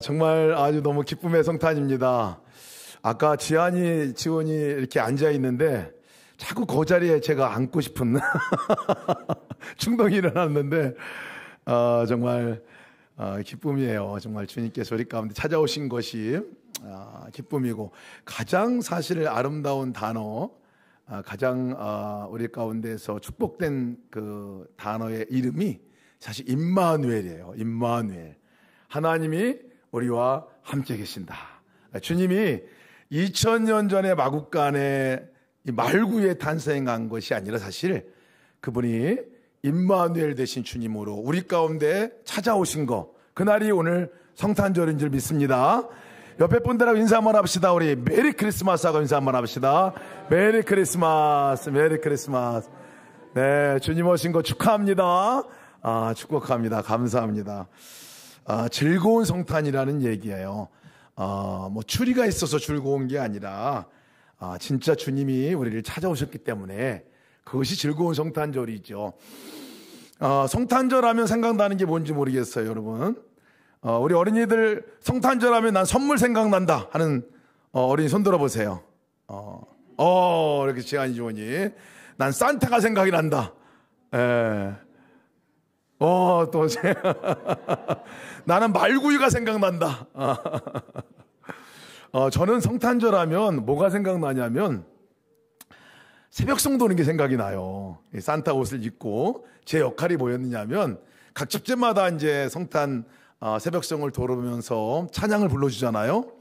정말 아주 너무 기쁨의 성탄입니다. 아까 지원이 이렇게 앉아 있는데 자꾸 그 자리에 제가 앉고 싶은 충동이 일어났는데 정말 기쁨이에요. 정말 주님께서 우리 가운데 찾아오신 것이 기쁨이고, 가장 사실 아름다운 단어, 가장 우리 가운데서 축복된 그 단어의 이름이 사실 임마누엘이에요. 임마누엘. 하나님이 우리와 함께 계신다. 주님이 2000년 전에 마국간에 말구에 탄생한 것이 아니라 사실 그분이 임마누엘 되신 주님으로 우리 가운데 찾아오신 거, 그날이 오늘 성탄절인 줄 믿습니다. 옆에 분들하고 인사 한번 합시다. 우리 메리 크리스마스 하고 인사 한번 합시다. 메리 크리스마스, 메리 크리스마스. 네, 주님 오신 거 축하합니다. 축복합니다. 감사합니다. 즐거운 성탄이라는 얘기예요. 뭐 추리가 있어서 즐거운 게 아니라 진짜 주님이 우리를 찾아오셨기 때문에 그것이 즐거운 성탄절이죠. 성탄절 하면 생각나는 게 뭔지 모르겠어요, 여러분. 우리 어린이들 성탄절 하면 난 선물 생각난다 하는 어린이 손 들어보세요. 이렇게 지한이 주원이 난 산타가 생각이 난다. 또 나는 말구이가 생각난다. 저는 성탄절 하면 뭐가 생각나냐면 새벽송 도는 게 생각이 나요. 산타 옷을 입고 제 역할이 뭐였느냐면 각 집제마다 이제 성탄 새벽송을 도르면서 찬양을 불러주잖아요.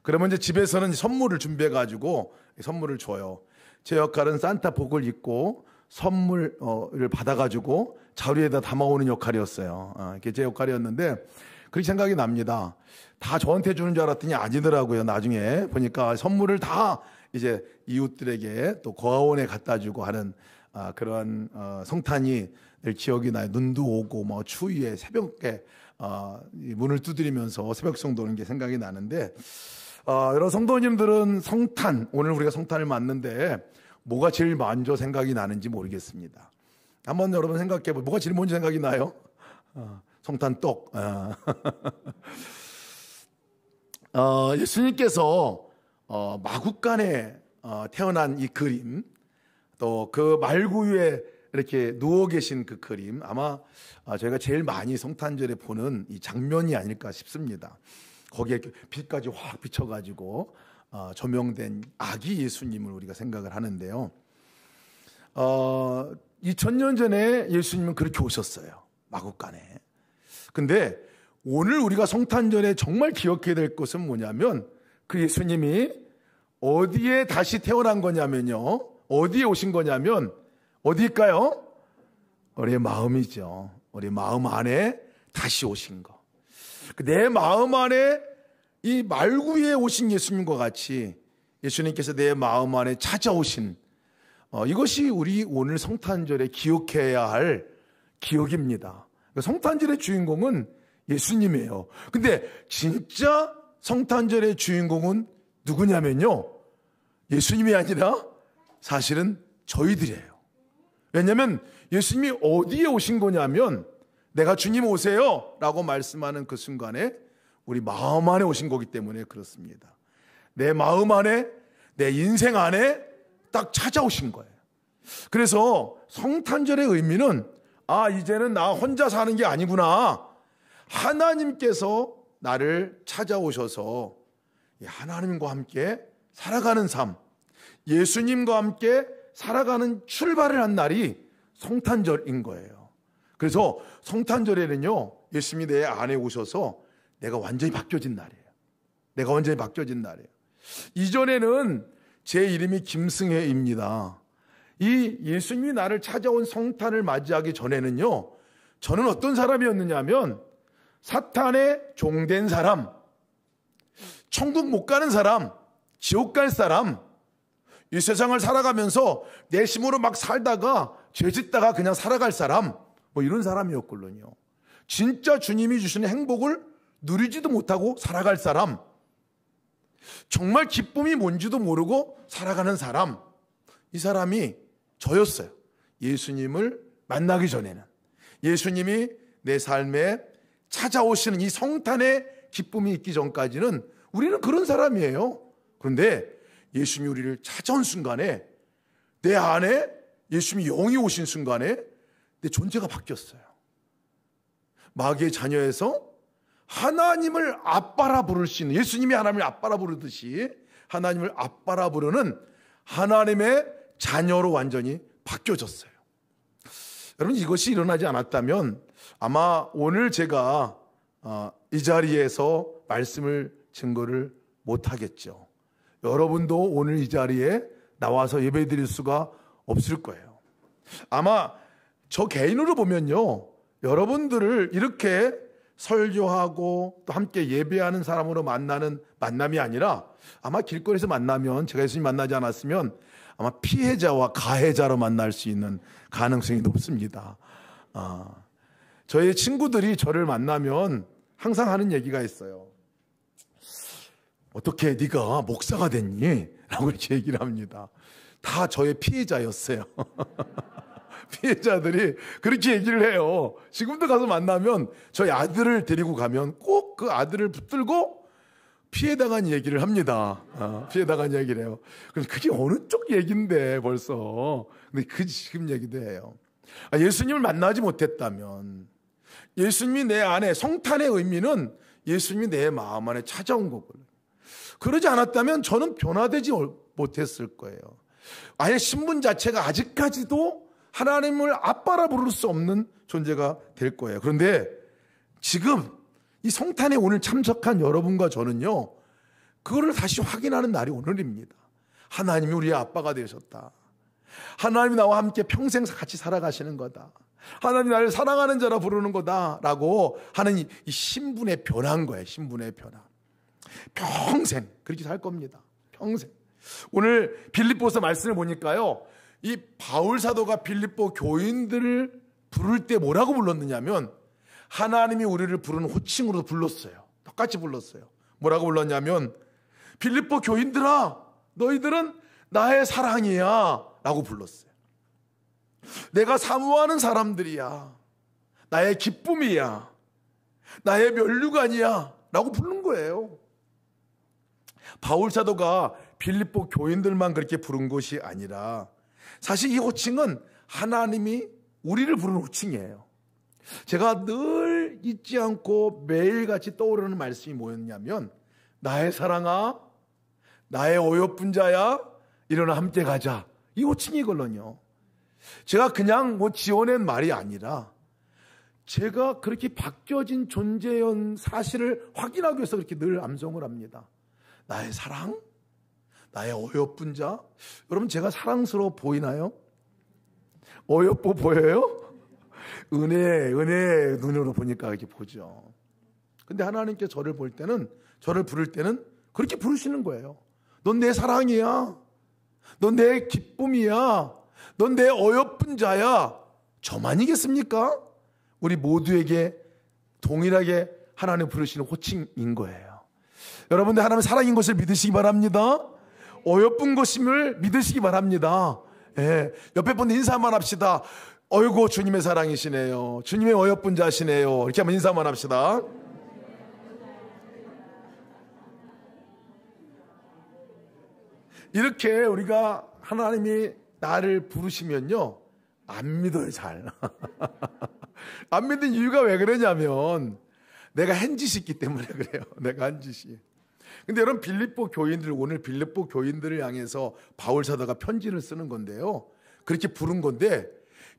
그러면 이제 집에서는 선물을 준비해가지고 선물을 줘요. 제 역할은 산타 복을 입고 선물을 받아가지고 자루에다 담아오는 역할이었어요. 그게 제 역할이었는데 그렇게 생각이 납니다. 다 저한테 주는 줄 알았더니 아니더라고요. 나중에 보니까 선물을 다 이제 이웃들에게 또 고아원에 갖다 주고 하는 그런 성탄이 늘 기억이 나요. 눈도 오고 뭐 추위에 새벽에 문을 두드리면서 새벽송 도는 게 생각이 나는데, 여러 성도님들은 성탄, 오늘 우리가 성탄을 맞는데 뭐가 제일 먼저 생각이 나는지 모르겠습니다. 한번 여러분 생각해 보세요. 뭐가 제일 먼저 생각이 나요? 성탄떡. 예수님께서 마국간에 태어난 이 그림, 또 그 말구 위에 이렇게 누워 계신 그 그림, 아마 저희가 제일 많이 성탄절에 보는 이 장면이 아닐까 싶습니다. 거기에 빛까지 확 비춰가지고 조명된 아기 예수님을 우리가 생각을 하는데요. 2000년 전에 예수님은 그렇게 오셨어요. 마국간에. 근데 오늘 우리가 성탄절에 정말 기억해야 될 것은 뭐냐면 그 예수님이 어디에 다시 태어난 거냐면요. 어디에 오신 거냐면 어디일까요? 우리의 마음이죠. 우리 마음 안에 다시 오신 거. 내 마음 안에 이 말구 위에 오신 예수님과 같이 예수님께서 내 마음 안에 찾아오신 이것이 우리 오늘 성탄절에 기억해야 할 기억입니다. 성탄절의 주인공은 예수님이에요. 근데 진짜 성탄절의 주인공은 누구냐면요, 예수님이 아니라 사실은 저희들이에요. 왜냐하면 예수님이 어디에 오신 거냐면 내가 주님 오세요 라고 말씀하는 그 순간에 우리 마음 안에 오신 거기 때문에 그렇습니다. 내 마음 안에, 내 인생 안에 딱 찾아오신 거예요. 그래서 성탄절의 의미는 이제는 나 혼자 사는 게 아니구나. 하나님께서 나를 찾아오셔서 하나님과 함께 살아가는 삶, 예수님과 함께 살아가는 출발을 한 날이 성탄절인 거예요. 그래서 성탄절에는요, 예수님이 내 안에 오셔서 내가 완전히 바뀌어진 날이에요. 내가 완전히 바뀌어진 날이에요. 이전에는 제 이름이 김승혜입니다. 이 예수님이 나를 찾아온 성탄을 맞이하기 전에는요, 저는 어떤 사람이었느냐면 사탄의 종된 사람, 천국 못 가는 사람, 지옥 갈 사람, 이 세상을 살아가면서 내 힘으로 막 살다가 죄짓다가 그냥 살아갈 사람, 뭐 이런 사람이었거든요. 진짜 주님이 주시는 행복을 누리지도 못하고 살아갈 사람, 정말 기쁨이 뭔지도 모르고 살아가는 사람, 이 사람이 저였어요. 예수님을 만나기 전에는. 예수님이 내 삶에 찾아오시는 이 성탄의 기쁨이 있기 전까지는 우리는 그런 사람이에요. 그런데 예수님이 우리를 찾아온 순간에, 내 안에 예수님이 영이 오신 순간에 내 존재가 바뀌었어요. 마귀의 자녀에서 하나님을 아빠라 부를 수 있는, 예수님이 하나님을 아빠라 부르듯이 하나님을 아빠라 부르는 하나님의 자녀로 완전히 바뀌어졌어요. 여러분, 이것이 일어나지 않았다면 아마 오늘 제가 이 자리에서 말씀을 증거를 못하겠죠. 여러분도 오늘 이 자리에 나와서 예배 드릴 수가 없을 거예요. 아마 저 개인으로 보면요, 여러분들을 이렇게 설교하고 또 함께 예배하는 사람으로 만나는 만남이 아니라, 아마 길거리에서 만나면, 제가 예수님 만나지 않았으면 아마 피해자와 가해자로 만날 수 있는 가능성이 높습니다. 저의 친구들이 저를 만나면 항상 하는 얘기가 있어요. 어떻게 네가 목사가 됐니? 라고 이렇게 얘기를 합니다. 다 저의 피해자였어요. 피해자들이 그렇게 얘기를 해요. 지금도 가서 만나면 저희 아들을 데리고 가면 꼭 그 아들을 붙들고 피해당한 얘기를 합니다. 피해당한 얘기를 해요. 그래서 그게 어느 쪽 얘기인데 벌써. 근데 그 지금 얘기도 해요. 예수님을 만나지 못했다면, 예수님이 내 안에, 성탄의 의미는 예수님이 내 마음 안에 찾아온 거거든요. 그러지 않았다면 저는 변화되지 못했을 거예요. 아예 신분 자체가 아직까지도 하나님을 아빠라 부를 수 없는 존재가 될 거예요. 그런데 지금 이 성탄에 오늘 참석한 여러분과 저는요, 그거를 다시 확인하는 날이 오늘입니다. 하나님이 우리의 아빠가 되셨다. 하나님이 나와 함께 평생 같이 살아가시는 거다. 하나님이 나를 사랑하는 자라 부르는 거다라고 하는 이 신분의 변화인 거예요. 신분의 변화. 평생 그렇게 살 겁니다. 평생. 오늘 빌립보서 말씀을 보니까요, 이 바울 사도가 빌립보 교인들을 부를 때 뭐라고 불렀느냐면, 하나님이 우리를 부르는 호칭으로 불렀어요. 똑같이 불렀어요. 뭐라고 불렀냐면, 빌립보 교인들아, 너희들은 나의 사랑이야 라고 불렀어요. 내가 사모하는 사람들이야. 나의 기쁨이야. 나의 면류관이야 라고 부른 거예요. 바울 사도가 빌립보 교인들만 그렇게 부른 것이 아니라, 사실 이 호칭은 하나님이 우리를 부르는 호칭이에요. 제가 늘 잊지 않고 매일같이 떠오르는 말씀이 뭐였냐면, 나의 사랑아, 나의 어여쁜 자야, 일어나 함께 가자. 이 호칭이거든요. 제가 그냥 지어낸 말이 아니라, 제가 그렇게 바뀌어진 존재의 사실을 확인하기 위해서 그렇게 늘 암송을 합니다. 나의 사랑, 나의 어여쁜 자. 여러분, 제가 사랑스러워 보이나요? 어여뻐 보여요? 은혜 눈으로 보니까 이렇게 보죠. 근데 하나님께 저를 볼 때는, 저를 부를 때는 그렇게 부르시는 거예요. 넌 내 사랑이야. 넌 내 기쁨이야. 넌 내 어여쁜 자야. 저만이겠습니까? 우리 모두에게 동일하게 하나님 부르시는 호칭인 거예요. 여러분들, 하나님의 사랑인 것을 믿으시기 바랍니다. 어여쁜 것임을 믿으시기 바랍니다. 예, 옆에 분 인사만 합시다. 어이구, 주님의 사랑이시네요. 주님의 어여쁜 자시네요. 이렇게 한번 인사만 합시다. 이렇게 우리가 하나님이 나를 부르시면요, 안 믿어요, 잘. 안 믿는 이유가 왜 그러냐면, 내가 한 짓이 있기 때문에 그래요. 내가 한 짓이. 근데 여러분, 빌립보 교인들, 오늘 빌립보 교인들을 향해서 바울 사도가 편지를 쓰는 건데요, 그렇게 부른 건데,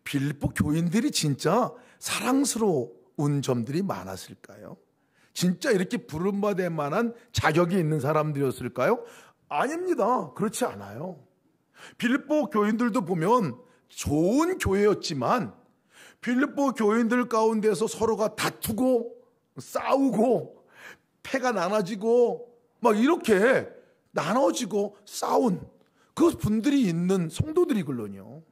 빌립보 교인들이 진짜 사랑스러운 점들이 많았을까요? 진짜 이렇게 부름받을 만한 자격이 있는 사람들이었을까요? 아닙니다. 그렇지 않아요. 빌립보 교인들도 보면 좋은 교회였지만, 빌립보 교인들 가운데서 서로가 다투고 싸우고 패가 나눠지고 막 이렇게 나눠지고 싸운 그 분들이 있는 성도들이거든요.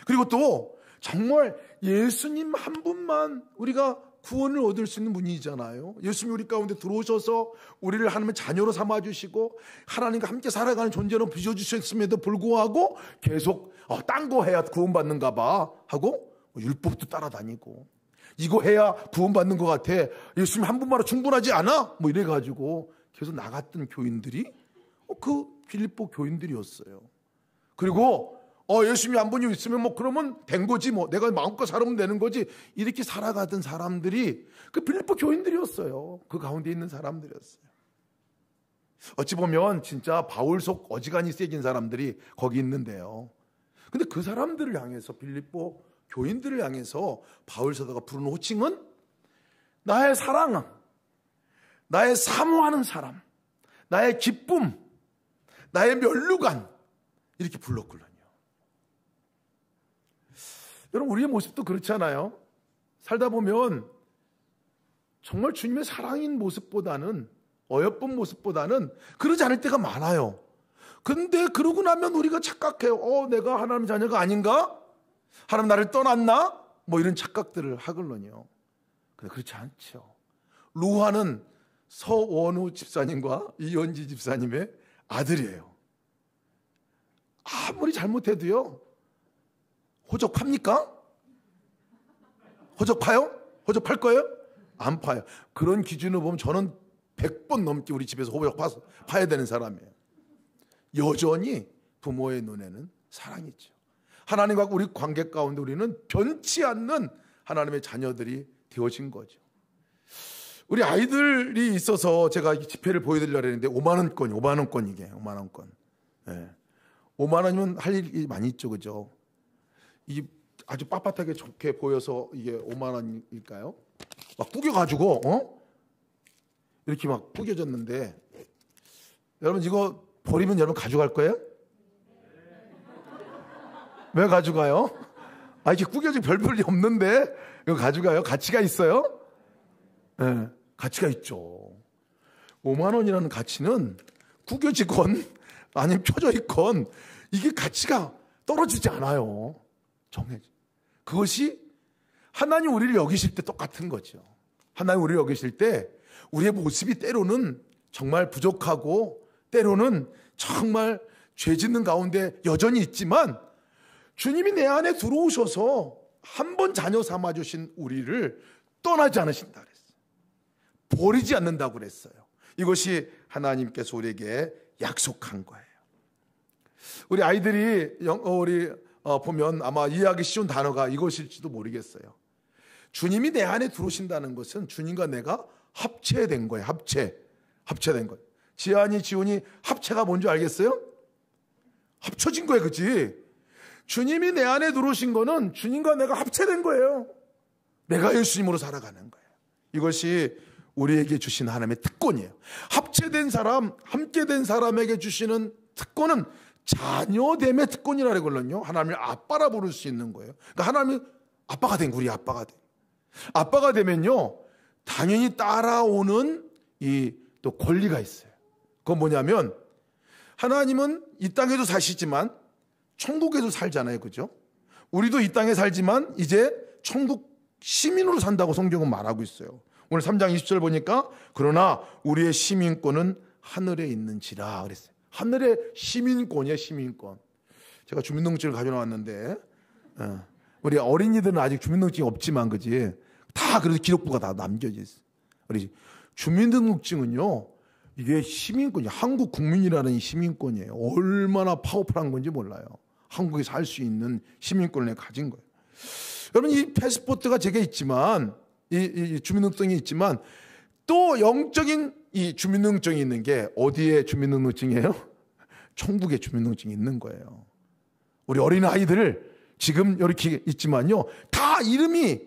그리고 또 정말 예수님 한 분만 우리가 구원을 얻을 수 있는 분이잖아요. 예수님이 우리 가운데 들어오셔서 우리를 하나님의 자녀로 삼아주시고 하나님과 함께 살아가는 존재로 빚어주셨음에도 불구하고 계속 딴 거 해야 구원받는가 봐 하고 율법도 따라다니고 이거 해야 구원받는 것 같아. 예수님 한 분만으로 충분하지 않아? 뭐 이래가지고 계속 나갔던 교인들이 그 빌립보 교인들이었어요. 그리고 예수님이 한 분이 있으면 뭐 그러면 된 거지, 뭐 내가 마음껏 살아면 되는 거지, 이렇게 살아가던 사람들이 그 빌립보 교인들이었어요. 그 가운데 있는 사람들이었어요. 어찌 보면 진짜 바울 속 어지간히 새긴 사람들이 거기 있는데요. 근데 그 사람들을 향해서, 빌립보 교인들을 향해서 바울 사도가 부르는 호칭은 나의 사랑, 나의 사모하는 사람, 나의 기쁨, 나의 면류관, 이렇게 불렀거든요. 여러분, 우리의 모습도 그렇잖아요. 살다 보면 정말 주님의 사랑인 모습보다는, 어여쁜 모습보다는 그러지 않을 때가 많아요. 근데 그러고 나면 우리가 착각해요. 내가 하나님 자녀가 아닌가? 하나님 나를 떠났나? 뭐 이런 착각들을 하거든요. 근데 그렇지 않죠. 루하는 서원우 집사님과 이현지 집사님의 아들이에요. 아무리 잘못해도요, 호적합니까? 호적파요? 호적팔 거예요? 안 파요. 그런 기준으로 보면 저는 100번 넘게 우리 집에서 호적 파야 되는 사람이에요. 여전히 부모의 눈에는 사랑이 있죠. 하나님과 우리 관계 가운데 우리는 변치 않는 하나님의 자녀들이 되어진 거죠. 우리 아이들이 있어서 제가 지폐를 보여드리려고 했는데 5만원권 이게 5만원권. 네. 5만원이면 할 일이 많이 있죠, 그죠? 이 아주 빳빳하게 좋게 보여서 이게 5만원일까요? 막 구겨가지고 이렇게 막 구겨졌는데, 여러분 이거 버리면 여러분 가져갈 거예요? 왜 가져가요? 이렇게 구겨진 별볼이 없는데 이거 가져가요? 가치가 있어요? 네, 가치가 있죠. 5만 원이라는 가치는 구겨지건 아니면 펴져 있건 이게 가치가 떨어지지 않아요. 정해져. 그것이 하나님 우리를 여기실 때 똑같은 거죠. 하나님 우리를 여기실 때 우리의 모습이 때로는 정말 부족하고 때로는 정말 죄 짓는 가운데 여전히 있지만, 주님이 내 안에 들어오셔서 한 번 자녀 삼아주신 우리를 떠나지 않으신다 그랬어요. 버리지 않는다고 그랬어요. 이것이 하나님께서 우리에게 약속한 거예요. 우리 아이들이 보면 아마 이해하기 쉬운 단어가 이것일지도 모르겠어요. 주님이 내 안에 들어오신다는 것은 주님과 내가 합체된 거예요. 합체된 거예요. 지한이 지훈이 합체가 뭔지 알겠어요? 합쳐진 거예요, 그치? 주님이 내 안에 들어오신 거는 주님과 내가 합체된 거예요. 내가 예수님으로 살아가는 거예요. 이것이 우리에게 주신 하나님의 특권이에요. 합체된 사람, 함께 된 사람에게 주시는 특권은 자녀됨의 특권이라고 그러거든요. 하나님을 아빠라 부를 수 있는 거예요. 그러니까 하나님이 아빠가 된, 우리 아빠가 된. 아빠가 되면요, 당연히 따라오는 또 권리가 있어요. 그건 뭐냐면, 하나님은 이 땅에도 사시지만 천국에도 살잖아요, 그죠? 우리도 이 땅에 살지만 이제 천국 시민으로 산다고 성경은 말하고 있어요. 오늘 3장 20절 보니까 그러나 우리의 시민권은 하늘에 있는지라 그랬어요. 하늘의 시민권이에요, 시민권. 제가 주민등록증을 가져나왔는데, 우리 어린이들은 아직 주민등록증이 없지만, 그지? 다 그래도 기록부가 다 남겨져 있어요. 우리 주민등록증은요, 이게 시민권이에요. 한국 국민이라는 이 시민권이에요. 얼마나 파워풀한 건지 몰라요. 한국에 살 수 있는 시민권을 가진 거예요. 여러분, 이 패스포트가 제게 있지만, 이 주민등록증이 있지만, 또 영적인 이 주민등록증이 있는 게 어디에 주민등록증이에요? 천국에 주민등록증이 있는 거예요. 우리 어린아이들 지금 이렇게 있지만요, 다 이름이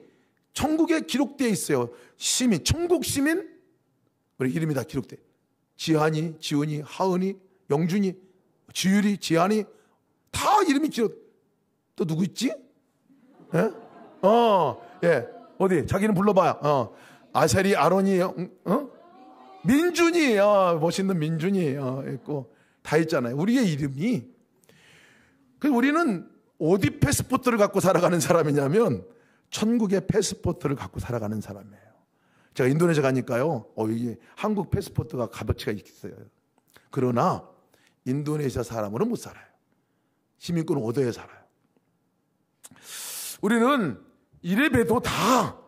천국에 기록되어 있어요. 시민, 천국 시민, 우리 이름이 다 기록돼. 지한이, 지훈이, 하은이, 영준이, 지율이, 지한이, 다 이름이 기록. 또 누구 있지? 예? 예. 어디? 자기는 불러봐요. 아셀이, 아론이, 민준이, 멋있는 민준이 있고 다 있잖아요. 우리의 이름이. 그래서 우리는 어디 패스포트를 갖고 살아가는 사람이냐면 천국의 패스포트를 갖고 살아가는 사람이에요. 제가 인도네시아 가니까요, 이게 한국 패스포트가 값어치가 있어요. 그러나 인도네시아 사람으로는 못 살아요. 시민권을 얻어야 살아요. 우리는 이래봬도 다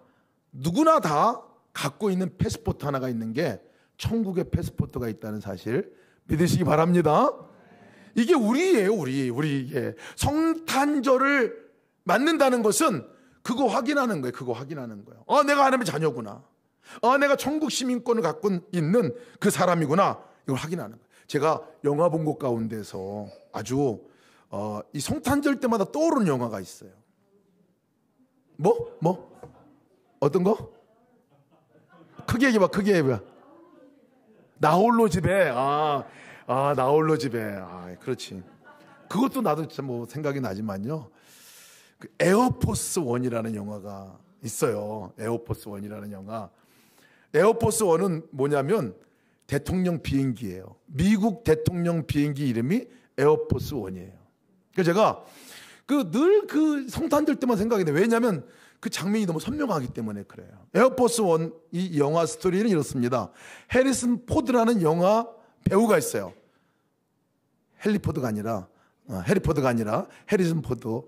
누구나 다 갖고 있는 패스포트 하나가 있는 게 천국의 패스포트가 있다는 사실 믿으시기 바랍니다. 이게 우리예요, 우리. 성탄절을 맞는다는 것은 그거 확인하는 거예요. 그거 확인하는 거예요. 내가 하나님의 자녀구나. 내가 천국 시민권을 갖고 있는 그 사람이구나. 이걸 확인하는 거예요. 제가 영화 본 것 가운데서 아주 이 성탄절 때마다 떠오르는 영화가 있어요. 뭐? 어떤 거? 크게 얘기해봐, 크게 해봐. 나홀로 집에. 나홀로 집에. 그렇지. 그것도 나도 참 뭐 생각이 나지만요. 그 에어포스 원이라는 영화가 있어요. 에어포스 원이라는 영화. 에어포스 원은 뭐냐면 대통령 비행기예요. 미국 대통령 비행기 이름이 에어포스 원이에요. 그래서 제가 늘 그 성탄절 때만 생각이 나요. 왜냐하면 그 장면이 너무 선명하기 때문에 그래요. 에어포스 원 이 영화 스토리는 이렇습니다. 해리슨 포드라는 영화 배우가 있어요. 해리포드가 아니라 해리슨 포드.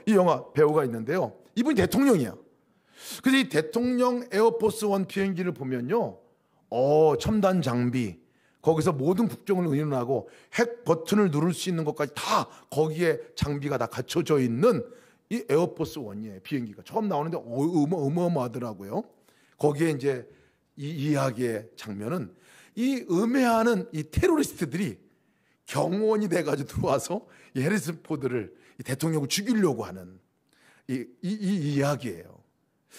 이 영화 배우가 있는데요. 이분이 대통령이야. 그래서 이 대통령 에어포스 원 비행기를 보면요. 첨단 장비, 거기서 모든 국정을 의논하고 핵 버튼을 누를 수 있는 것까지 다 거기에 장비가 다 갖춰져 있는 이 에어포스 원이에요. 비행기가 처음 나오는데 어마어마하더라고요. 거기에 이제 이 이야기의 장면은 이 음해하는 이 테러리스트들이 경호원이 돼가지고 들어와서 이 해리슨 포드를 이 대통령을 죽이려고 하는 이 이야기예요.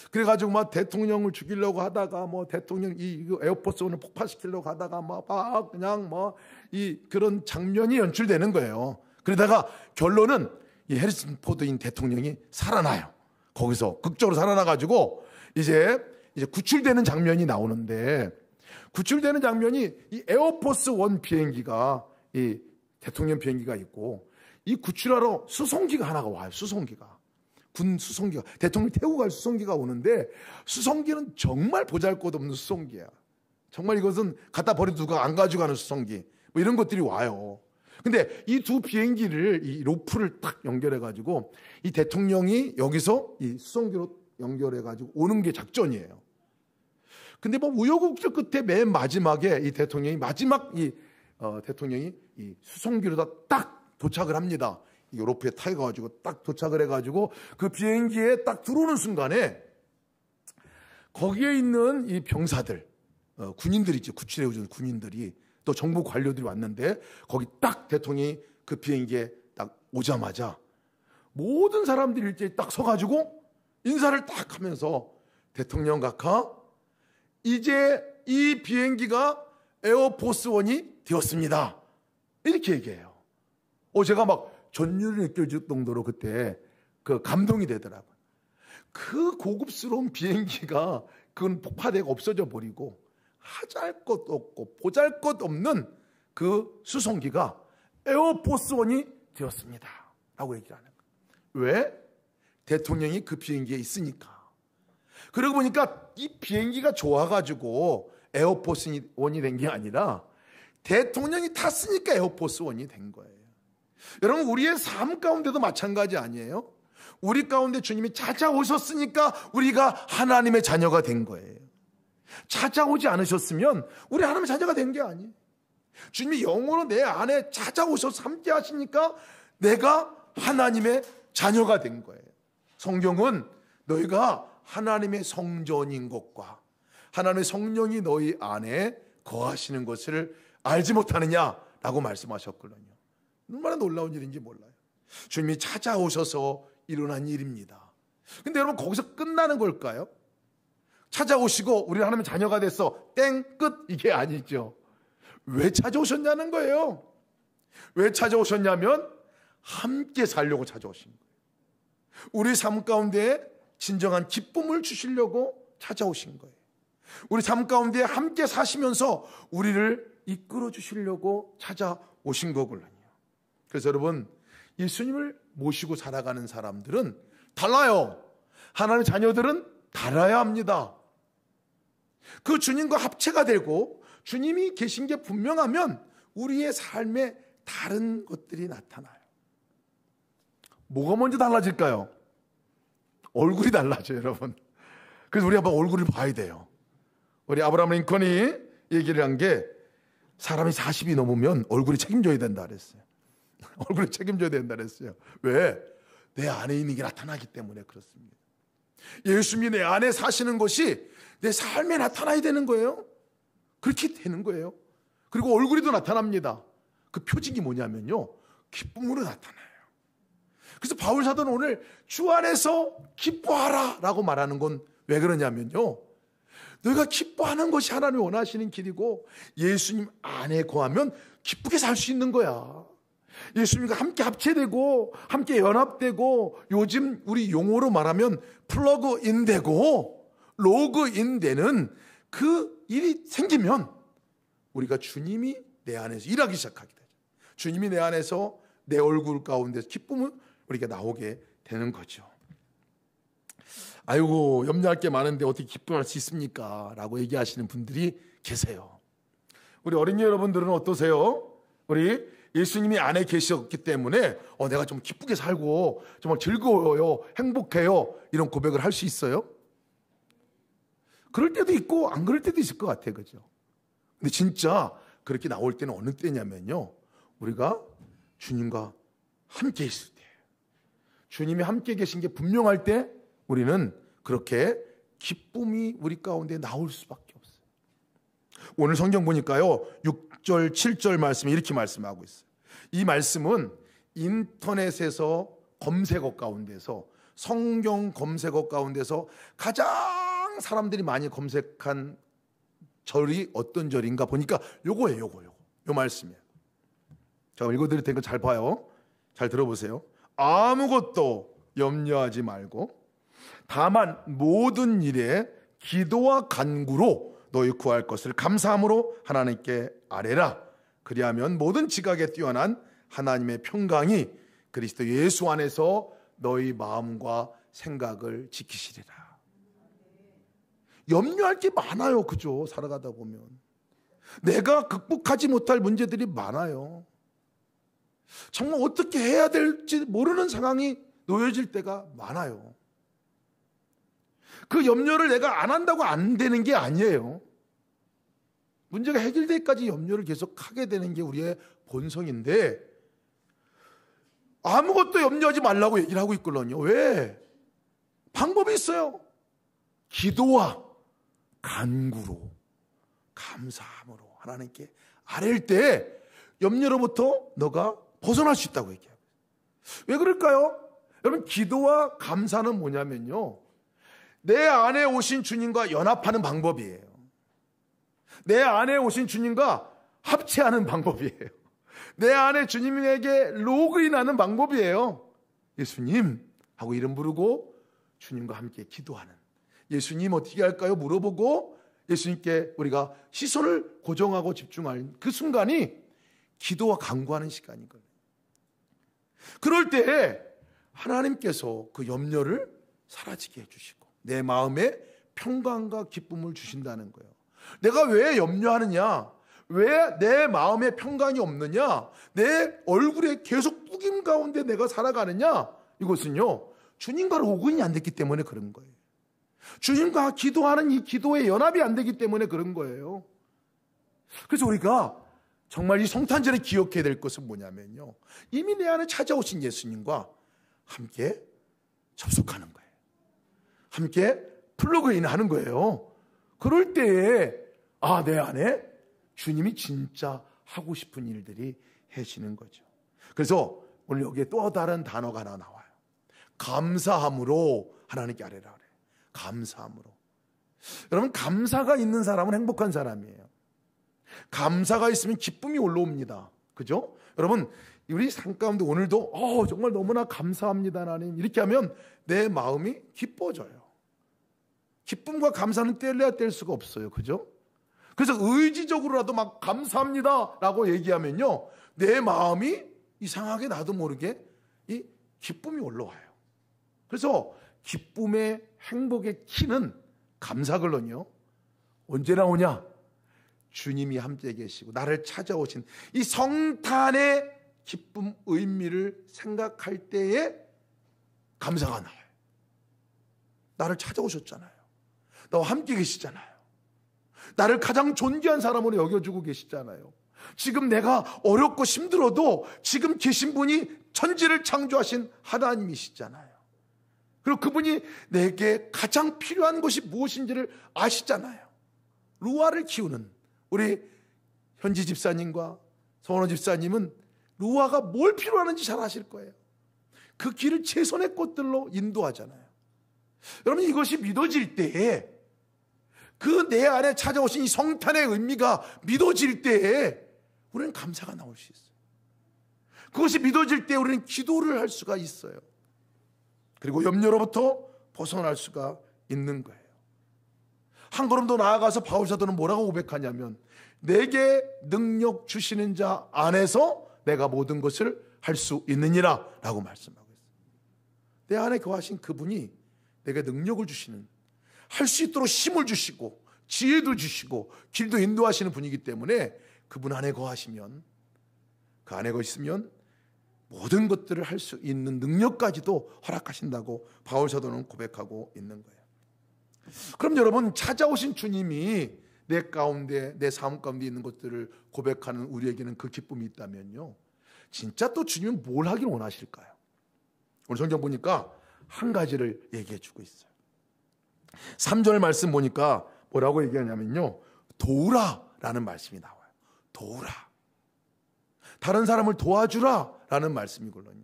그래가지고 막 대통령을 죽이려고 하다가 뭐 대통령 이 에어포스 원을 폭파시키려고 하다가 막 그냥 뭐 이 그런 장면이 연출되는 거예요. 그러다가 결론은 이 해리슨 포드인 대통령이 살아나요. 거기서 극적으로 살아나가지고 이제 구출되는 장면이 나오는데, 구출되는 장면이 이 에어포스 원 비행기가 이 대통령 비행기가 있고 이 구출하러 수송기가 하나가 와요. 수송기가. 군 수송기가, 대통령 태우고 갈 수송기가 오는데 수송기는 정말 보잘것없는 수송기야. 정말 이것은 갖다 버려도 누가 안 가져가는 수송기 뭐 이런 것들이 와요. 근데 이 두 비행기를 이 로프를 딱 연결해가지고 이 대통령이 여기서 이 수송기로 연결해가지고 오는 게 작전이에요. 근데 뭐 우여곡절 끝에 맨 마지막에 이 대통령이 대통령이 이 수송기로다 딱 도착을 합니다. 이 로프에 타가지고 딱 도착을 해가지고 그 비행기에 딱 들어오는 순간에 거기에 있는 이 병사들, 군인들이 있죠. 구출해오는 군인들이 또 정부 관료들이 왔는데 거기 딱 대통령이 그 비행기에 딱 오자마자 모든 사람들이 일제히 딱 서가지고 인사를 딱 하면서 대통령 각하, 이제 이 비행기가 에어포스 원이 되었습니다. 이렇게 얘기해요. 제가 막 전율이 느껴질 정도로 그때 그 감동이 되더라고요. 그 고급스러운 비행기가 그건 폭파되고 없어져 버리고 하잘 것 없고 보잘 것 없는 그 수송기가 에어포스 원이 되었습니다. 라고 얘기를 하는 거예요. 왜? 대통령이 그 비행기에 있으니까. 그러고 보니까 이 비행기가 좋아가지고 에어포스 원이 된 게 아니라 대통령이 탔으니까 에어포스 원이 된 거예요. 여러분, 우리의 삶 가운데도 마찬가지 아니에요? 우리 가운데 주님이 찾아오셨으니까 우리가 하나님의 자녀가 된 거예요. 찾아오지 않으셨으면 우리 하나님의 자녀가 된 게 아니에요. 주님이 영으로 내 안에 찾아오셔서 함께 하시니까 내가 하나님의 자녀가 된 거예요. 성경은 너희가 하나님의 성전인 것과 하나님의 성령이 너희 안에 거하시는 것을 알지 못하느냐라고 말씀하셨거든요. 얼마나 놀라운 일인지 몰라요. 주님이 찾아오셔서 일어난 일입니다. 근데 여러분, 거기서 끝나는 걸까요? 찾아오시고 우리 하나님의 자녀가 됐어, 땡, 끝, 이게 아니죠. 왜 찾아오셨냐는 거예요. 왜 찾아오셨냐면 함께 살려고 찾아오신 거예요. 우리 삶 가운데 진정한 기쁨을 주시려고 찾아오신 거예요. 우리 삶 가운데 함께 사시면서 우리를 이끌어 주시려고 찾아오신 거거든요. 그래서 여러분, 예수님을 모시고 살아가는 사람들은 달라요. 하나님의 자녀들은 달아야 합니다. 그 주님과 합체가 되고 주님이 계신 게 분명하면 우리의 삶에 다른 것들이 나타나요. 뭐가 먼저 달라질까요? 얼굴이 달라져요, 여러분. 그래서 우리 한번 얼굴을 봐야 돼요. 우리 아브라함 링컨이 얘기를 한 게 사람이 40이 넘으면 얼굴이 책임져야 된다 그랬어요. 얼굴이 책임져야 된다 그랬어요. 왜? 내 안에 있는 게 나타나기 때문에 그렇습니다. 예수님이 내 안에 사시는 것이 내 삶에 나타나야 되는 거예요. 그렇게 되는 거예요. 그리고 얼굴에도 나타납니다. 그 표징이 뭐냐면요, 기쁨으로 나타나요. 그래서 바울 사도는 오늘 주 안에서 기뻐하라 라고 말하는 건 왜 그러냐면요, 너희가 기뻐하는 것이 하나님이 원하시는 길이고 예수님 안에 거하면 기쁘게 살 수 있는 거야. 예수님과 함께 합체되고 함께 연합되고, 요즘 우리 용어로 말하면 플러그인 되고 로그인 되는 그 일이 생기면 우리가 주님이 내 안에서 일하기 시작하게 되죠. 주님이 내 안에서 내 얼굴 가운데 기쁨을 우리가 나오게 되는 거죠. 아이고, 염려할 게 많은데 어떻게 기뻐할 수 있습니까? 라고 얘기하시는 분들이 계세요. 우리 어린이 여러분들은 어떠세요? 우리 예수님이 안에 계셨기 때문에 내가 좀 기쁘게 살고 정말 즐거워요, 행복해요, 이런 고백을 할 수 있어요? 그럴 때도 있고 안 그럴 때도 있을 것 같아요. 그죠? 근데 진짜 그렇게 나올 때는 어느 때냐면요, 우리가 주님과 함께 있을 때, 주님이 함께 계신 게 분명할 때 우리는 그렇게 기쁨이 우리 가운데 나올 수밖에 없어요. 오늘 성경 보니까요, 6절 7절 말씀이 이렇게 말씀하고 있어요. 이 말씀은 인터넷에서 검색어 가운데서, 성경 검색어 가운데서 가장 사람들이 많이 검색한 절이 어떤 절인가 보니까 요거예요. 요 말씀이에요. 제가 읽어드릴 테니까 잘 봐요. 잘 들어보세요. 아무것도 염려하지 말고 다만 모든 일에 기도와 간구로 너희 구할 것을 감사함으로 하나님께 아뢰라. 그리하면 모든 지각에 뛰어난 하나님의 평강이 그리스도 예수 안에서 너희 마음과 생각을 지키시리라. 염려할 게 많아요. 그죠? 살아가다 보면 내가 극복하지 못할 문제들이 많아요. 정말 어떻게 해야 될지 모르는 상황이 놓여질 때가 많아요. 그 염려를 내가 안 한다고 안 되는 게 아니에요. 문제가 해결될 때까지 염려를 계속 하게 되는 게 우리의 본성인데, 아무것도 염려하지 말라고 얘기를 하고 있거든요. 왜? 방법이 있어요. 기도와 간구로, 감사함으로 하나님께 아뢰일 때 염려로부터 너가 벗어날 수 있다고 얘기해요. 왜 그럴까요? 여러분, 기도와 감사는 뭐냐면요, 내 안에 오신 주님과 연합하는 방법이에요. 내 안에 오신 주님과 합체하는 방법이에요. 내 안에 주님에게 로그인하는 방법이에요. 예수님 하고 이름 부르고 주님과 함께 기도하는, 예수님 어떻게 할까요? 물어보고 예수님께 우리가 시선을 고정하고 집중할 그 순간이 기도와 간구하는 시간이거든요. 그럴 때 하나님께서 그 염려를 사라지게 해주시고 내 마음에 평강과 기쁨을 주신다는 거예요. 내가 왜 염려하느냐? 왜 내 마음에 평강이 없느냐? 내 얼굴에 계속 뿌김 가운데 내가 살아가느냐? 이것은요, 주님과 로그인이 안 됐기 때문에 그런 거예요. 주님과 기도하는 이 기도의 연합이 안 되기 때문에 그런 거예요. 그래서 우리가 정말 이 성탄절에 기억해야 될 것은 뭐냐면요, 이미 내 안에 찾아오신 예수님과 함께 접속하는 거예요. 함께 플러그인 하는 거예요. 그럴 때에 내 안에 주님이 진짜 하고 싶은 일들이 해지는 거죠. 그래서 오늘 여기에 또 다른 단어가 하나 나와요. 감사함으로 하나님께 아뢰라 그래요. 감사함으로. 여러분, 감사가 있는 사람은 행복한 사람이에요. 감사가 있으면 기쁨이 올라옵니다. 그죠? 여러분, 우리 삶 가운데 오늘도 정말 너무나 감사합니다 하나님, 이렇게 하면 내 마음이 기뻐져요. 기쁨과 감사는 뗄래야 뗄 수가 없어요. 그죠? 그래서 의지적으로라도 막 감사합니다 라고 얘기하면요, 내 마음이 이상하게 나도 모르게 이 기쁨이 올라와요. 그래서 기쁨의 행복의 키는 감사걸로요, 언제 나오냐? 주님이 함께 계시고 나를 찾아오신 이 성탄의 기쁨 의미를 생각할 때에 감사가 나와요. 나를 찾아오셨잖아요. 나와 함께 계시잖아요. 나를 가장 존귀한 사람으로 여겨주고 계시잖아요. 지금 내가 어렵고 힘들어도 지금 계신 분이 천지를 창조하신 하나님이시잖아요. 그리고 그분이 내게 가장 필요한 것이 무엇인지를 아시잖아요. 루아를 키우는 우리 현지 집사님과 성원호 집사님은 루아가 뭘 필요하는지 잘 아실 거예요. 그 길을 최선의 꽃들로 인도하잖아요. 여러분, 이것이 믿어질 때에, 그 내 안에 찾아오신 이 성탄의 의미가 믿어질 때에 우리는 감사가 나올 수 있어요. 그것이 믿어질 때 우리는 기도를 할 수가 있어요. 그리고 염려로부터 벗어날 수가 있는 거예요. 한 걸음 더 나아가서 바울 사도는 뭐라고 고백하냐면, 내게 능력 주시는 자 안에서 내가 모든 것을 할 수 있느니라 라고 말씀하고 있어요. 내 안에 거하신 그분이 내게 능력을 주시는, 할 수 있도록 힘을 주시고 지혜도 주시고 길도 인도하시는 분이기 때문에 그분 안에 거하시면, 그 안에 거있으면 모든 것들을 할 수 있는 능력까지도 허락하신다고 바울 사도는 고백하고 있는 거예요. 그럼 여러분, 찾아오신 주님이 내 가운데, 내 삶 가운데 있는 것들을 고백하는 우리에게는 그 기쁨이 있다면요, 진짜 또 주님은 뭘 하길 원하실까요? 오늘 성경 보니까 한 가지를 얘기해 주고 있어요. 3절 말씀 보니까 뭐라고 얘기하냐면요, 도우라 라는 말씀이 나와요. 도우라. 다른 사람을 도와주라 라는 말씀이거든요.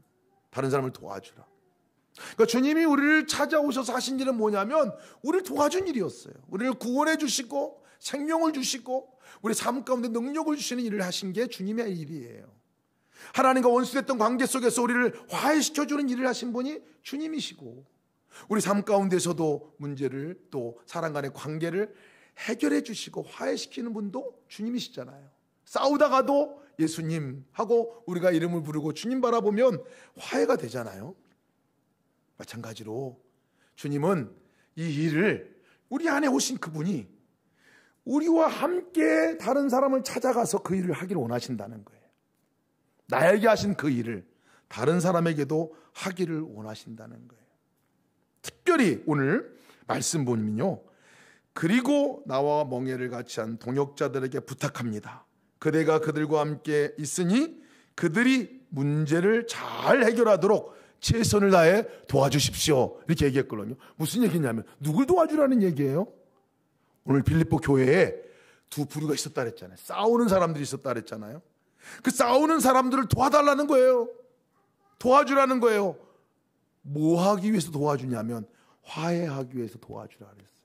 다른 사람을 도와주라. 그러니까 주님이 우리를 찾아오셔서 하신 일은 뭐냐면 우리를 도와준 일이었어요. 우리를 구원해 주시고 생명을 주시고 우리 삶 가운데 능력을 주시는 일을 하신 게 주님의 일이에요. 하나님과 원수됐던 관계 속에서 우리를 화해시켜주는 일을 하신 분이 주님이시고, 우리 삶 가운데서도 문제를, 또 사람 간의 관계를 해결해 주시고 화해시키는 분도 주님이시잖아요. 싸우다가도 예수님 하고 우리가 이름을 부르고 주님 바라보면 화해가 되잖아요. 마찬가지로 주님은 이 일을, 우리 안에 오신 그분이 우리와 함께 다른 사람을 찾아가서 그 일을 하기를 원하신다는 거예요. 나에게 하신 그 일을 다른 사람에게도 하기를 원하신다는 거예요. 특별히 오늘 말씀 보면요, 그리고 나와 멍에를 같이 한 동역자들에게 부탁합니다. 그대가 그들과 함께 있으니 그들이 문제를 잘 해결하도록 최선을 다해 도와주십시오. 이렇게 얘기했거든요. 무슨 얘기냐면 누굴 도와주라는 얘기예요? 오늘 빌립보 교회에 두 부류가 있었다 그랬잖아요. 싸우는 사람들이 있었다 그랬잖아요. 그 싸우는 사람들을 도와달라는 거예요. 도와주라는 거예요. 뭐 하기 위해서 도와주냐면 화해하기 위해서 도와주라 그랬어요.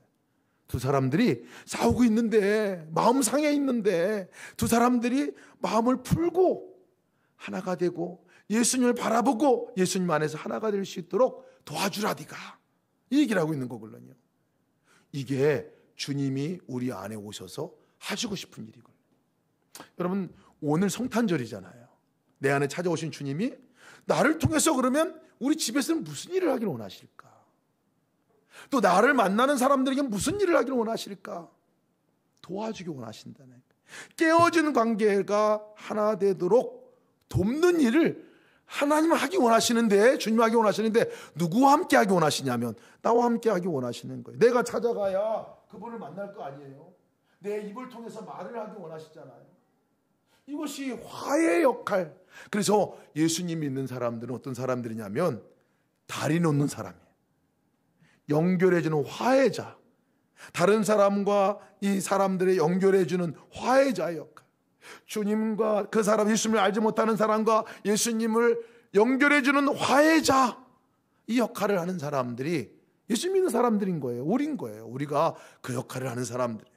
두 사람들이 싸우고 있는데, 마음 상해 있는데 두 사람들이 마음을 풀고 하나가 되고 예수님을 바라보고 예수님 안에서 하나가 될 수 있도록 도와주라 네가, 이 얘기를 하고 있는 거거든요. 이게 주님이 우리 안에 오셔서 하시고 싶은 일이거든요. 여러분, 오늘 성탄절이잖아요. 내 안에 찾아오신 주님이 나를 통해서 그러면 우리 집에서는 무슨 일을 하기를 원하실까? 또 나를 만나는 사람들에게 무슨 일을 하기를 원하실까? 도와주기 원하신다는 거예요. 깨어진 관계가 하나 되도록 돕는 일을 하나님은 하기 원하시는데, 주님 하기 원하시는데 누구와 함께 하기 원하시냐면 나와 함께 하기 원하시는 거예요. 내가 찾아가야 그분을 만날 거 아니에요. 내 입을 통해서 말을 하기 원하시잖아요. 이것이 화해의 역할. 그래서 예수님 믿는 사람들은 어떤 사람들이냐면 다리 놓는 사람이에요. 연결해주는 화해자. 다른 사람과 이 사람들을 연결해주는 화해자의 역할. 주님과 그 사람, 예수님을 알지 못하는 사람과 예수님을 연결해주는 화해자, 이 역할을 하는 사람들이 예수 믿는 사람들인 거예요. 우린 거예요. 우리가 그 역할을 하는 사람들이에요.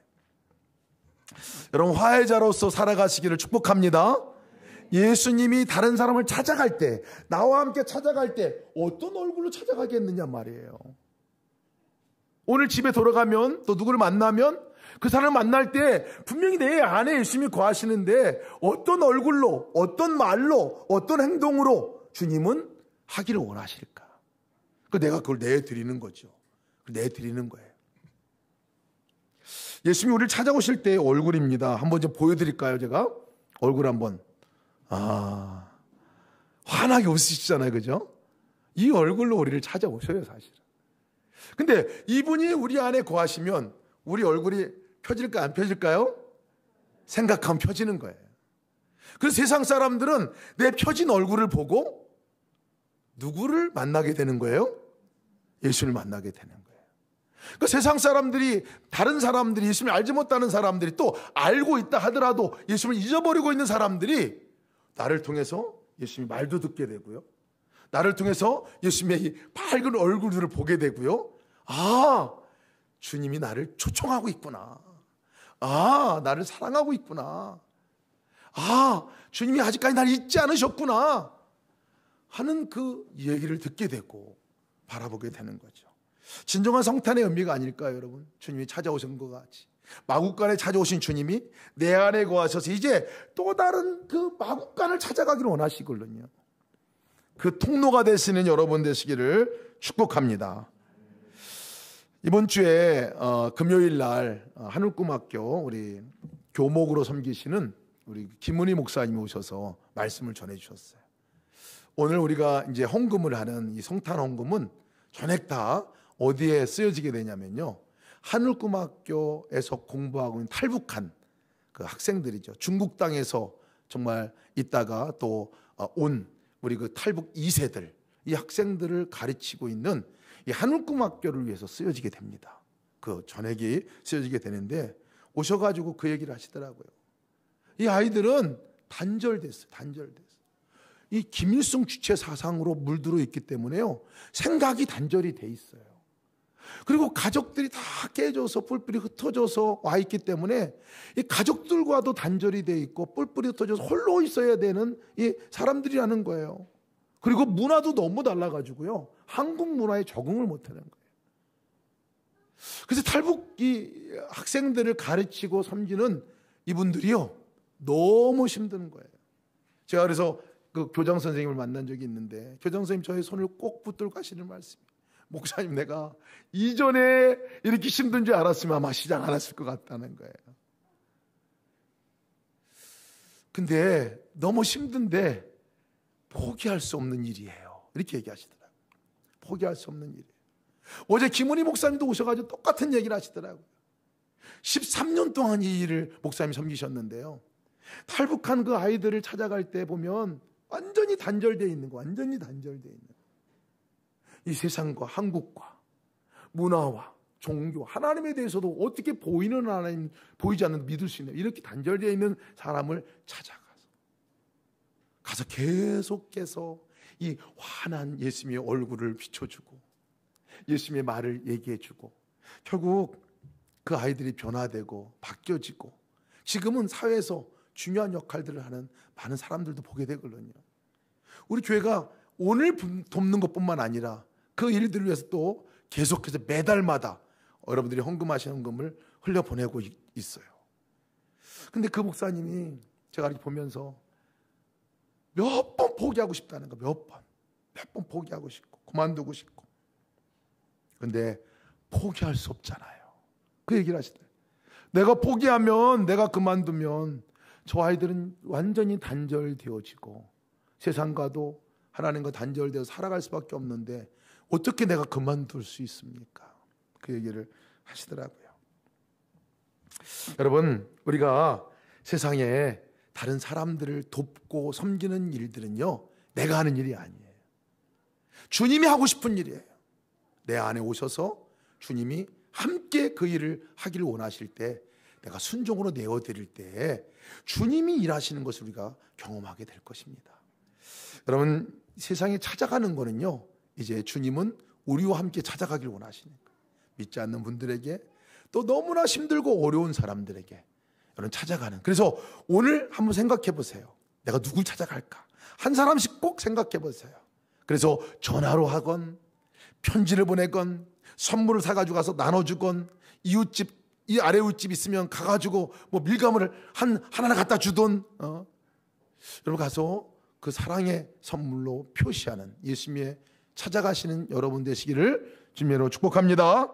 여러분, 화해자로서 살아가시기를 축복합니다. 예수님이 다른 사람을 찾아갈 때, 나와 함께 찾아갈 때 어떤 얼굴로 찾아가겠느냐 말이에요. 오늘 집에 돌아가면, 또 누구를 만나면 그 사람을 만날 때 분명히 내 안에 예수님이 거하시는데 어떤 얼굴로, 어떤 말로, 어떤 행동으로 주님은 하기를 원하실까? 내가 그걸 내드리는 거죠. 내드리는 거예요. 예수님이 우리를 찾아오실 때의 얼굴입니다. 한번 좀 보여드릴까요? 제가 얼굴 한번. 환하게 웃으시잖아요, 그죠? 이 얼굴로 우리를 찾아오셔요, 사실은. 근데 이분이 우리 안에 거하시면 우리 얼굴이 펴질까 안 펴질까요? 생각하면 펴지는 거예요. 그래서 세상 사람들은 내 펴진 얼굴을 보고 누구를 만나게 되는 거예요? 예수를 만나게 되는 거예요. 그 세상 사람들이, 다른 사람들이, 예수를 알지 못하는 사람들이, 또 알고 있다 하더라도 예수를 잊어버리고 있는 사람들이 나를 통해서 예수님의 말도 듣게 되고요, 나를 통해서 예수님의 이 밝은 얼굴들을 보게 되고요, 아, 주님이 나를 초청하고 있구나, 아, 나를 사랑하고 있구나, 아, 주님이 아직까지 나를 잊지 않으셨구나 하는 그 얘기를 듣게 되고 바라보게 되는 거죠. 진정한 성탄의 의미가 아닐까요, 여러분? 주님이 찾아오신 것 같이 마국간에 찾아오신 주님이 내 안에 거하셔서 이제 또 다른 그 마국간을 찾아가기를 원하시거든요. 그 통로가 되시는 여러분 되시기를 축복합니다. 이번 주에 금요일 날 하늘꿈학교 우리 교목으로 섬기시는 우리 김은희 목사님이 오셔서 말씀을 전해 주셨어요. 오늘 우리가 이제 헌금을 하는 이 성탄 헌금은 전액 다 어디에 쓰여지게 되냐면요, 하늘꿈학교에서 공부하고 있는 탈북한 그 학생들이죠. 중국 땅에서 정말 있다가 또 온 우리 그 탈북 2세들, 이 학생들을 가르치고 있는 이 하늘꿈학교를 위해서 쓰여지게 됩니다. 그 전액이 쓰여지게 되는데 오셔가지고 그 얘기를 하시더라고요. 이 아이들은 단절됐어요. 이 김일성 주체 사상으로 물들어 있기 때문에요, 생각이 단절이 돼 있어요. 그리고 가족들이 다 깨져서 뿔뿔이 흩어져서 와 있기 때문에 이 가족들과도 단절이 돼 있고 뿔뿔이 흩어져서 홀로 있어야 되는 이 사람들이라는 거예요. 그리고 문화도 너무 달라가지고요, 한국 문화에 적응을 못하는 거예요. 그래서 탈북 이 학생들을 가르치고 섬기는 이분들이요, 너무 힘든 거예요. 제가 그래서 그 교장 선생님을 만난 적이 있는데 교장 선생님 저의 손을 꼭 붙들고 하시는 말씀이, 목사님, 내가 이전에 이렇게 힘든 줄 알았으면 아마 시작 안 했을 것 같다는 거예요. 근데 너무 힘든데 포기할 수 없는 일이에요, 이렇게 얘기하시더라고요. 포기할 수 없는 일이에요. 어제 김은희 목사님도 오셔가지고 똑같은 얘기를 하시더라고요. 13년 동안 이 일을 목사님이 섬기셨는데요, 탈북한 그 아이들을 찾아갈 때 보면 완전히 단절되어 있는 거, 완전히 단절되어 있는 거. 이 세상과 한국과 문화와 종교, 하나님에 대해서도 어떻게 보이는 하나님, 보이지 않는 믿을 수 있는 이렇게 단절되어 있는 사람을 가서 계속해서 이 환한 예수님의 얼굴을 비춰주고 예수님의 말을 얘기해주고 결국 그 아이들이 변화되고 바뀌어지고 지금은 사회에서 중요한 역할들을 하는 많은 사람들도 보게 되거든요. 우리 교회가 오늘 돕는 것뿐만 아니라 그 일들을 위해서 또 계속해서 매달마다 여러분들이 헌금하시는 헌금을 흘려보내고 있어요. 근데 그 목사님이 제가 이렇게 보면서 몇 번 포기하고 싶다는 거, 몇 번 포기하고 싶고 그만두고 싶고, 근데 포기할 수 없잖아요. 그 얘기를 하시더라고요. 내가 포기하면, 내가 그만두면 저 아이들은 완전히 단절되어지고 세상과도 하나님과 단절되어 살아갈 수밖에 없는데 어떻게 내가 그만둘 수 있습니까? 그 얘기를 하시더라고요. 여러분, 우리가 세상에 다른 사람들을 돕고 섬기는 일들은요, 내가 하는 일이 아니에요. 주님이 하고 싶은 일이에요. 내 안에 오셔서 주님이 함께 그 일을 하기를 원하실 때, 내가 순종으로 내어드릴 때 주님이 일하시는 것을 우리가 경험하게 될 것입니다. 여러분, 세상에 찾아가는 거는요, 이제 주님은 우리와 함께 찾아가길 원하시는 거예요. 믿지 않는 분들에게, 또 너무나 힘들고 어려운 사람들에게 여러분 찾아가는. 그래서 오늘 한번 생각해 보세요. 내가 누굴 찾아갈까? 한 사람씩 꼭 생각해 보세요. 그래서 전화로 하건 편지를 보내건 선물을 사가지고 가서 나눠주건, 이웃집, 이 아래 이웃집 있으면 가가지고 뭐 밀가루를 하나 갖다 주던, 여러분 가서 그 사랑의 선물로 표시하는 예수님의 찾아가시는 여러분 되시기를 주님으로 축복합니다.